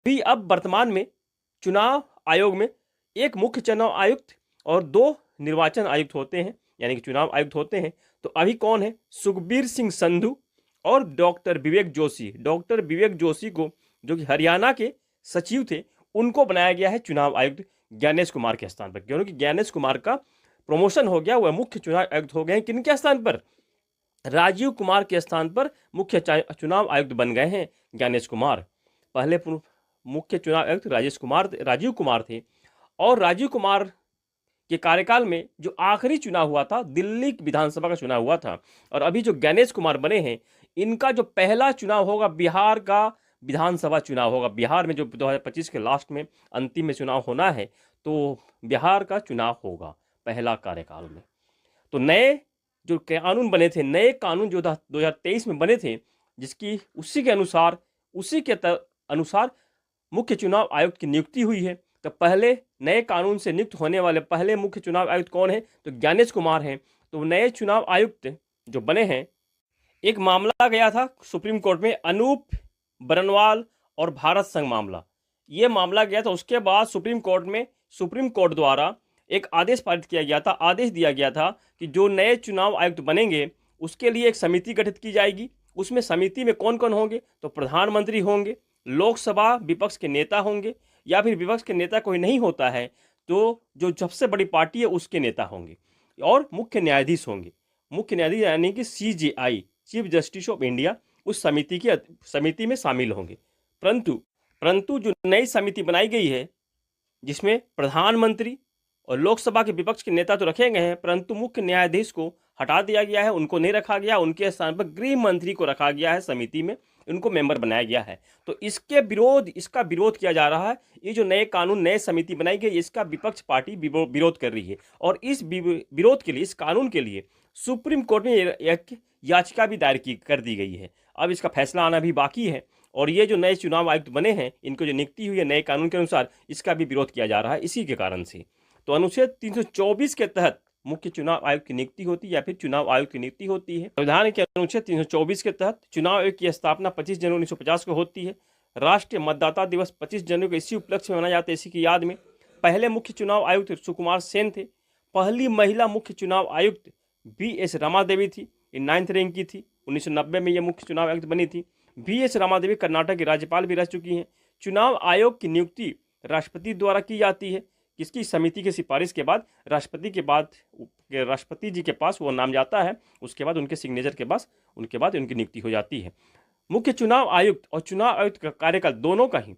भी अब वर्तमान में चुनाव आयोग में एक मुख्य चुनाव आयुक्त और 2 निर्वाचन आयुक्त होते हैं, यानी कि चुनाव आयुक्त होते हैं। तो अभी कौन है? सुखबीर सिंह संधू और डॉक्टर विवेक जोशी। डॉक्टर विवेक जोशी को, जो कि हरियाणा के सचिव थे, उनको बनाया गया है चुनाव आयुक्त ज्ञानेश कुमार के स्थान पर, क्योंकि ज्ञानेश कुमार का प्रमोशन हो गया, वह मुख्य चुनाव आयुक्त हो गए हैं। किनके स्थान पर? राजीव कुमार के स्थान पर मुख्य चुनाव आयुक्त बन गए हैं ज्ञानेश कुमार। पहले मुख्य चुनाव आयुक्त राजीव कुमार थे, और राजीव कुमार के कार्यकाल में जो आखिरी चुनाव हुआ था, दिल्ली विधानसभा का चुनाव हुआ था। और अभी जो ज्ञानेश कुमार बने हैं, इनका जो पहला चुनाव होगा बिहार का विधानसभा चुनाव होगा। बिहार में जो 2025 के लास्ट में अंतिम में चुनाव होना है, तो बिहार का चुनाव होगा पहला कार्यकाल में। तो नए जो कानून बने थे, नए कानून जो 2023 में बने थे, उसी के अनुसार मुख्य चुनाव आयुक्त की नियुक्ति हुई है। तो पहले नए कानून से नियुक्त होने वाले पहले मुख्य चुनाव आयुक्त कौन है? तो ज्ञानेश कुमार हैं। तो नए चुनाव आयुक्त जो बने हैं, एक मामला गया था सुप्रीम कोर्ट में, अनूप बरनवाल और भारत संघ मामला। ये मामला गया था, उसके बाद सुप्रीम कोर्ट द्वारा एक आदेश पारित किया गया था, आदेश दिया गया था कि जो नए चुनाव आयुक्त बनेंगे उसके लिए एक समिति गठित की जाएगी। उसमें समिति में कौन कौन होंगे? तो प्रधानमंत्री होंगे, लोकसभा विपक्ष के नेता होंगे, या फिर विपक्ष के नेता कोई नहीं होता है तो जो सबसे बड़ी पार्टी है उसके नेता होंगे, और मुख्य न्यायाधीश होंगे। मुख्य न्यायाधीश यानी कि CJI, chief justice of India, उस समिति में शामिल होंगे। परंतु जो नई समिति बनाई गई है, जिसमें प्रधानमंत्री और लोकसभा के विपक्ष के नेता तो रखे गए हैं, परंतु मुख्य न्यायाधीश को हटा दिया गया है, उनको नहीं रखा गया। उनके स्थान पर गृह मंत्री को रखा गया है, समिति में उनको मेंबर बनाया गया है। तो इसका विरोध किया जा रहा है। ये जो नए कानून, नए समिति बनाई गई, इसका विपक्ष पार्टी विरोध कर रही है, और इस विरोध के लिए, इस कानून के लिए सुप्रीम कोर्ट में एक याचिका भी दायर कर दी गई है। अब इसका फैसला आना भी बाकी है, और ये जो नए चुनाव आयुक्त बने हैं, इनको जो नियुक्ति हुई है नए कानून के अनुसार, इसका भी विरोध किया जा रहा है इसी के कारण से। तो अनुच्छेद 324 के तहत मुख्य चुनाव आयुक्त की नियुक्ति होती है, या फिर चुनाव आयुक्त की नियुक्ति होती है। संविधान के अनुच्छेद 324 के तहत चुनाव आयोग की स्थापना 25 जनवरी 1950 को होती है। राष्ट्रीय मतदाता दिवस 25 जनवरी को इसी उपलक्ष्य में मनाया जाता है, इसी की याद में। पहले मुख्य चुनाव आयुक्त सुकुमार सेन थे। पहली महिला मुख्य चुनाव आयुक्त BS रमा देवी थी, 9th रैंक की थी। 1990 में ये मुख्य चुनाव आयुक्त बनी थी। BS रमा देवी कर्नाटक की राज्यपाल भी रह चुकी हैं। चुनाव आयोग की नियुक्ति राष्ट्रपति द्वारा की जाती है। किसकी? समिति की सिफारिश के बाद राष्ट्रपति जी के पास वो नाम जाता है, उसके बाद उनके सिग्नेचर के बाद उनकी नियुक्ति हो जाती है। मुख्य चुनाव आयुक्त और चुनाव आयुक्त का कार्यकाल दोनों का ही